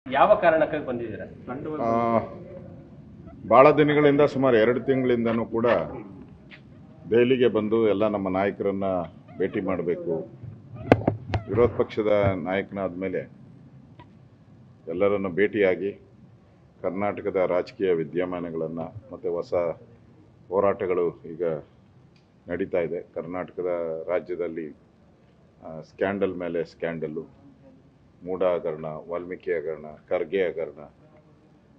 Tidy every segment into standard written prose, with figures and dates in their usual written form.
ಯಾವ ಕಾರಣಕ್ಕಾಗಿ ಬಂದಿದ್ದೀರಾ? ಭಾಳ ದಿನಗಳಿಂದ ಸುಮಾರು 2 ತಿಂಗಳಿಂದನೂ ಕೂಡ ದೆಹಲಿಗೆ ಬಂದು ಎಲ್ಲ ನಮ್ಮ ನಾಯಕರನ್ನ ಭೇಟಿ ಮಾಡಬೇಕು. ವಿರೋಧ ಪಕ್ಷದ ನಾಯಕನಾದ ಮೇಲೆ ಎಲ್ಲರನ್ನು ಭೇಟಿಯಾಗಿ ಕರ್ನಾಟಕದ ರಾಜಕೀಯ ವಿದ್ಯಮಾನಗಳನ್ನು ಮತ್ತು ಹೊಸ ಹೋರಾಟಗಳು ಈಗ ನಡೀತಾ ಇದೆ. ಕರ್ನಾಟಕದ ರಾಜ್ಯದಲ್ಲಿ ಸ್ಕ್ಯಾಂಡಲ್ ಮೇಲೆ ಸ್ಕ್ಯಾಂಡಲ್ಲು, ಮೂಡ ಹಗರಣ, ವಾಲ್ಮೀಕಿ ಹಗರಣ, ಖರ್ಗೆ ಹಗರಣ,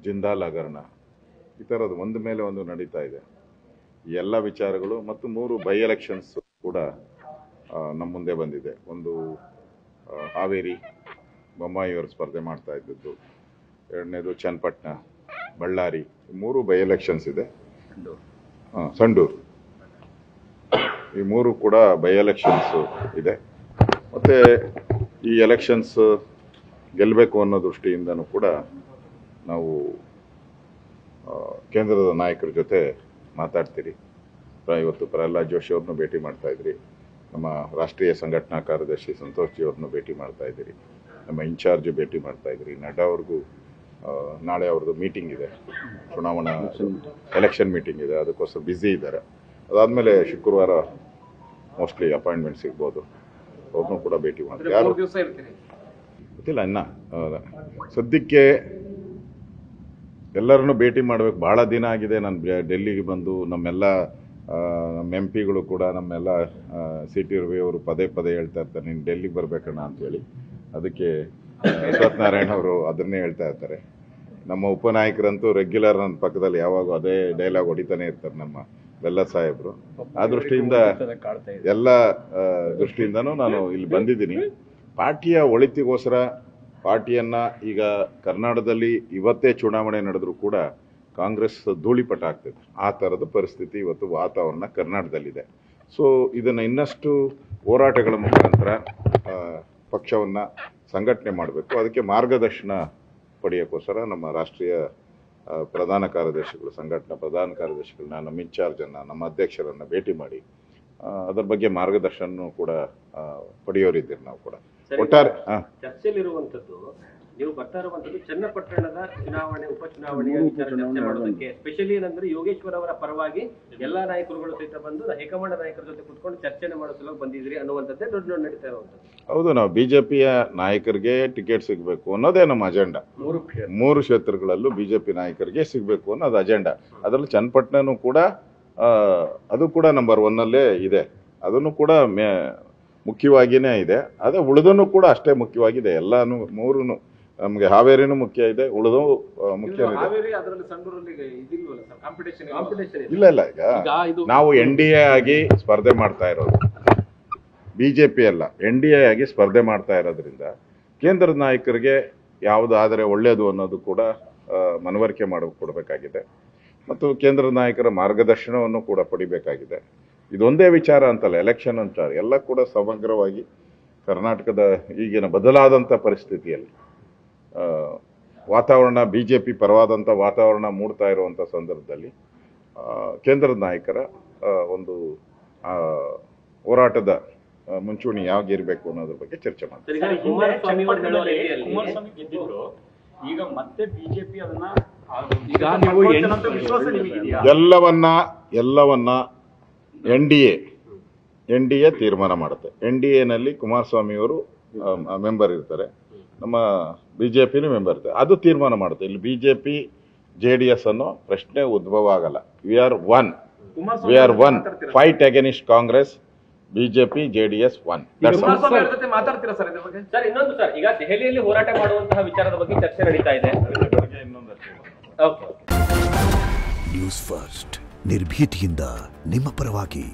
ಜಿಂದಾಲ್ ಹಗರಣ, ಈ ಥರದ್ದು ಒಂದು ಮೇಲೆ ಒಂದು ನಡೀತಾ ಇದೆ. ಈ ಎಲ್ಲ ವಿಚಾರಗಳು ಮತ್ತು 3 ಬೈ ಎಲೆಕ್ಷನ್ಸ್ ಕೂಡ ನಮ್ಮ ಮುಂದೆ ಬಂದಿದೆ. ಒಂದು ಹಾವೇರಿ, ಬೊಮ್ಮಾಯಿಯವರು ಸ್ಪರ್ಧೆ ಮಾಡ್ತಾ ಇದ್ದದ್ದು, ಎರಡನೇದು ಚನ್ನಪಟ್ಟಣ, ಬಳ್ಳಾರಿ, 3 ಬೈ ಎಲೆಕ್ಷನ್ಸ್ ಇದೆ. ಸಂಡೂರು, ಈ 3 ಕೂಡ ಬೈ ಎಲೆಕ್ಷನ್ಸ್ ಇದೆ. ಮತ್ತು ಈ ಎಲೆಕ್ಷನ್ಸ್ ಗೆಲ್ಲಬೇಕು ಅನ್ನೋ ದೃಷ್ಟಿಯಿಂದನೂ ಕೂಡ ನಾವು ಕೇಂದ್ರದ ನಾಯಕರ ಜೊತೆ ಮಾತಾಡ್ತೀರಿ. ಇವತ್ತು ಪ್ರಹ್ಲಾದ್ ಜೋಶಿ ಅವ್ರನ್ನೂ ಭೇಟಿ ಮಾಡ್ತಾ ಇದ್ರಿ, ನಮ್ಮ ರಾಷ್ಟ್ರೀಯ ಸಂಘಟನಾ ಕಾರ್ಯದರ್ಶಿ ಸಂತೋಷ್ ಜಿ ಅವ್ರನ್ನೂ ಭೇಟಿ ಮಾಡ್ತಾ ಇದ್ದೀರಿ, ನಮ್ಮ ಇನ್ಚಾರ್ಜ್ ಭೇಟಿ ಮಾಡ್ತಾ ಇದ್ರಿ, ನಡ್ಡಾ ಅವ್ರಿಗೂ ನಾಳೆ ಅವ್ರದ್ದು ಮೀಟಿಂಗ್ ಇದೆ, ಚುನಾವಣಾ ಎಲೆಕ್ಷನ್ ಮೀಟಿಂಗ್ ಇದೆ, ಅದಕ್ಕೋಸ್ಕರ ಬ್ಯುಸಿ ಇದ್ದಾರೆ. ಅದಾದಮೇಲೆ ಶುಕ್ರವಾರ ಮೋಸ್ಟ್ಲಿ ಅಪಾಯಿಂಟ್ಮೆಂಟ್ ಸಿಗ್ಬೋದು, ಅವ್ರನ್ನೂ ಕೂಡ ಭೇಟಿ ಮಾಡ್ತೀವಿ. ಯಾರು ಗೊತ್ತಿಲ್ಲ ಇನ್ನ. ಸದ್ಯಕ್ಕೆ ಎಲ್ಲರನ್ನೂ ಭೇಟಿ ಮಾಡಬೇಕು. ಭಾಳ ದಿನ ಆಗಿದೆ ನಾನು ಡೆಲ್ಲಿಗೆ ಬಂದು. ನಮ್ಮೆಲ್ಲ ನಮ್ಮ ಎಂ ಪಿಗಳು ಕೂಡ, ನಮ್ಮೆಲ್ಲ ಸಿ ಟಿ ರವಿ ಅವರು ಪದೇ ಪದೇ ಹೇಳ್ತಾ ಇರ್ತಾರೆ, ನೀನು ಡೆಲ್ಲಿಗೆ ಬರಬೇಕಣ್ಣ ಅಂತೇಳಿ. ಅದಕ್ಕೆ ಅಶ್ವತ್ಥನಾರಾಯಣ ಅವರು ಅದನ್ನೇ ಹೇಳ್ತಾ ಇರ್ತಾರೆ. ನಮ್ಮ ಉಪನಾಯಕರಂತೂ ರೆಗ್ಯುಲರ್ ನನ್ನ ಪಕ್ಕದಲ್ಲಿ ಯಾವಾಗ ಅದೇ ಡೈಲಾಗ್ ಹೊಡಿತಾನೆ ಇರ್ತಾರೆ ನಮ್ಮ ಬೆಲ್ಲ ಸಾಹೇಬರು. ಆ ದೃಷ್ಟಿಯಿಂದ ಎಲ್ಲ ದೃಷ್ಟಿಯಿಂದನೂ ನಾನು ಇಲ್ಲಿ ಬಂದಿದ್ದೀನಿ. ಪಾರ್ಟಿಯ ಒಳಿತಿಗೋಸ್ಕರ ಪಾರ್ಟಿಯನ್ನ ಈಗ ಕರ್ನಾಟಕದಲ್ಲಿ ಇವತ್ತೇ ಚುನಾವಣೆ ನಡೆದರೂ ಕೂಡ ಕಾಂಗ್ರೆಸ್ ಧೂಳಿಪಟ ಆಗ್ತದೆ. ಆ ಥರದ ಪರಿಸ್ಥಿತಿ ಇವತ್ತು ವಾತಾವರಣ ಕರ್ನಾಟಕದಲ್ಲಿದೆ. ಸೊ ಇದನ್ನು ಇನ್ನಷ್ಟು ಹೋರಾಟಗಳ ಮುಖಾಂತರ ಪಕ್ಷವನ್ನು ಸಂಘಟನೆ ಮಾಡಬೇಕು. ಅದಕ್ಕೆ ಮಾರ್ಗದರ್ಶನ ಪಡೆಯೋಕ್ಕೋಸ್ಕರ ನಮ್ಮ ರಾಷ್ಟ್ರೀಯ ಪ್ರಧಾನ ಕಾರ್ಯದರ್ಶಿಗಳು, ಸಂಘಟನಾ ಪ್ರಧಾನ ಕಾರ್ಯದರ್ಶಿಗಳನ್ನ, ನಮ್ಮ ಇನ್ಚಾರ್ಜನ್ನು, ನಮ್ಮ ಅಧ್ಯಕ್ಷರನ್ನು ಭೇಟಿ ಮಾಡಿ ಅದರ ಬಗ್ಗೆ ಮಾರ್ಗದರ್ಶನ ಕೂಡ ಪಡೆಯೋರಿದ್ದೀರಿ ನಾವು ಕೂಡ. ಒಟ್ಟಾರೆ ಚರ್ಚೆಯಲ್ಲಿರುವಂತದ್ದು, ನೀವು ಬರ್ತಾ ಇರುವಂತದ್ದು ಚನ್ನಪಟ್ಟಣದ ಚುನಾವಣೆ, ಉಪಚುನಾವಣೆಯ ವಿಚಾರ ಚರ್ಚೆ ಮಾಡೋದಕ್ಕೆ. ಸ್ಪೆಷಲಿ ಏನಂದ್ರೆ ಯೋಗೇಶ್ವರ್ ಅವರ ಪರವಾಗಿ ಎಲ್ಲಾ ನಾಯಕರುಗಳು ಸಹಿತ ಬಂದು ಹೈಕಮಾಂಡ್ ನಾಯಕರ ಜೊತೆ ಕುತ್ಕೊಂಡು ಚರ್ಚೆನ ಮಾಡೋ ಸಲುವಾಗಿ ಬಂದಿದ್ರಿ ಅನ್ನುವಂಥದ್ದೇ ದೊಡ್ಡ ನಡೀತಾ ಇರುವಂತದ್ದು. ಹೌದು, ನಾವು ಬಿಜೆಪಿಯ ನಾಯಕರಿಗೆ ಟಿಕೆಟ್ ಸಿಗಬೇಕು ಅನ್ನೋದೇ ನಮ್ಮ ಅಜೆಂಡಾ. 3 ಕ್ಷೇತ್ರಗಳಲ್ಲೂ ಬಿಜೆಪಿ ನಾಯಕರಿಗೆ ಸಿಗಬೇಕು ಅನ್ನೋದು ಅಜೆಂಡಾ. ಅದರಲ್ಲಿ ಚನ್ನಪಟ್ಟಣನೂ ಕೂಡ ಅದು ಕೂಡ ನಂಬರ್ 1 ಇದೆ. ಅದನ್ನು ಕೂಡ ಮುಖ್ಯವಾಗಿಯೇ ಇದೆ. ಅದೇ ಉಳಿದೂ ಕೂಡ ಅಷ್ಟೇ ಮುಖ್ಯವಾಗಿದೆ. ಎಲ್ಲಾನು 3 ನಮಗೆ ಹಾವೇರಿನೂ ಮುಖ್ಯ ಇದೆ, ಉಳಿದು ಮುಖ್ಯ ಇದೆ. ಇಲ್ಲ ಇಲ್ಲ, ಈಗ ನಾವು NDA ಆಗಿ ಸ್ಪರ್ಧೆ ಮಾಡ್ತಾ ಇರೋದು, ಬಿಜೆಪಿ ಅಲ್ಲ, NDA ಆಗಿ ಸ್ಪರ್ಧೆ ಮಾಡ್ತಾ ಇರೋದ್ರಿಂದ ಕೇಂದ್ರದ ನಾಯಕರಿಗೆ ಯಾವುದಾದರೆ ಒಳ್ಳೆಯದು ಅನ್ನೋದು ಕೂಡ ಮನವರಿಕೆ ಕೊಡಬೇಕಾಗಿದೆ. ಮತ್ತು ಕೇಂದ್ರದ ನಾಯಕರ ಮಾರ್ಗದರ್ಶನವನ್ನು ಕೂಡ ಪಡಿಬೇಕಾಗಿದೆ. ಇದೊಂದೇ ವಿಚಾರ ಅಂತಲ್ಲ, ಎಲೆಕ್ಷನ್ ಅಂತ ಎಲ್ಲ ಕೂಡ ಸಮಗ್ರವಾಗಿ ಕರ್ನಾಟಕದ ಈಗಿನ ಬದಲಾದಂಥ ಪರಿಸ್ಥಿತಿಯಲ್ಲಿ ವಾತಾವರಣ, ಬಿಜೆಪಿ ಪರವಾದಂಥ ವಾತಾವರಣ ಮೂಡ್ತಾ ಇರುವಂಥ ಸಂದರ್ಭದಲ್ಲಿ ಕೇಂದ್ರದ ನಾಯಕರ ಒಂದು ಹೋರಾಟದ ಮುಂಚೂಣಿ ಯಾವಾಗಿರಬೇಕು ಅನ್ನೋದ್ರ ಬಗ್ಗೆ ಚರ್ಚೆ ಮಾಡ್ತಾರೆ. ಈಗ ಮತ್ತೆ ಬಿಜೆಪಿ ಅದನ್ನ ಎಲ್ಲವನ್ನ NDA ತೀರ್ಮಾನ ಮಾಡುತ್ತೆ. NDAನಲ್ಲಿ ಕುಮಾರಸ್ವಾಮಿಯವರು ಮೆಂಬರ್ ಇರ್ತಾರೆ, ನಮ್ಮ ಬಿಜೆಪಿನೂ ಮೆಂಬರ್ ಇರ್ತಾರೆ. ಅದು ತೀರ್ಮಾನ ಮಾಡುತ್ತೆ. ಇಲ್ಲಿ ಬಿಜೆಪಿ JDS ಅನ್ನೋ ಪ್ರಶ್ನೆ ಉದ್ಭವ ಆಗಲ್ಲ. We are one fight against Congress. BJP JDS 1. Sir, ಇನ್ನೊಂದು ಸರ್, ಈಗ ದೆಹಲಿಯಲ್ಲಿ ಹೋರಾಟ ಮಾಡುವಂತಹ ವಿಚಾರದ ಬಗ್ಗೆ ಚರ್ಚೆ ನಡೀತಾ ಇದೆ. ನ್ಯೂಸ್ ಫಸ್ಟ್, ನಿರ್ಭೀತಿಯಿಂದ ನಿಮ್ಮ ಪರವಾಗಿ.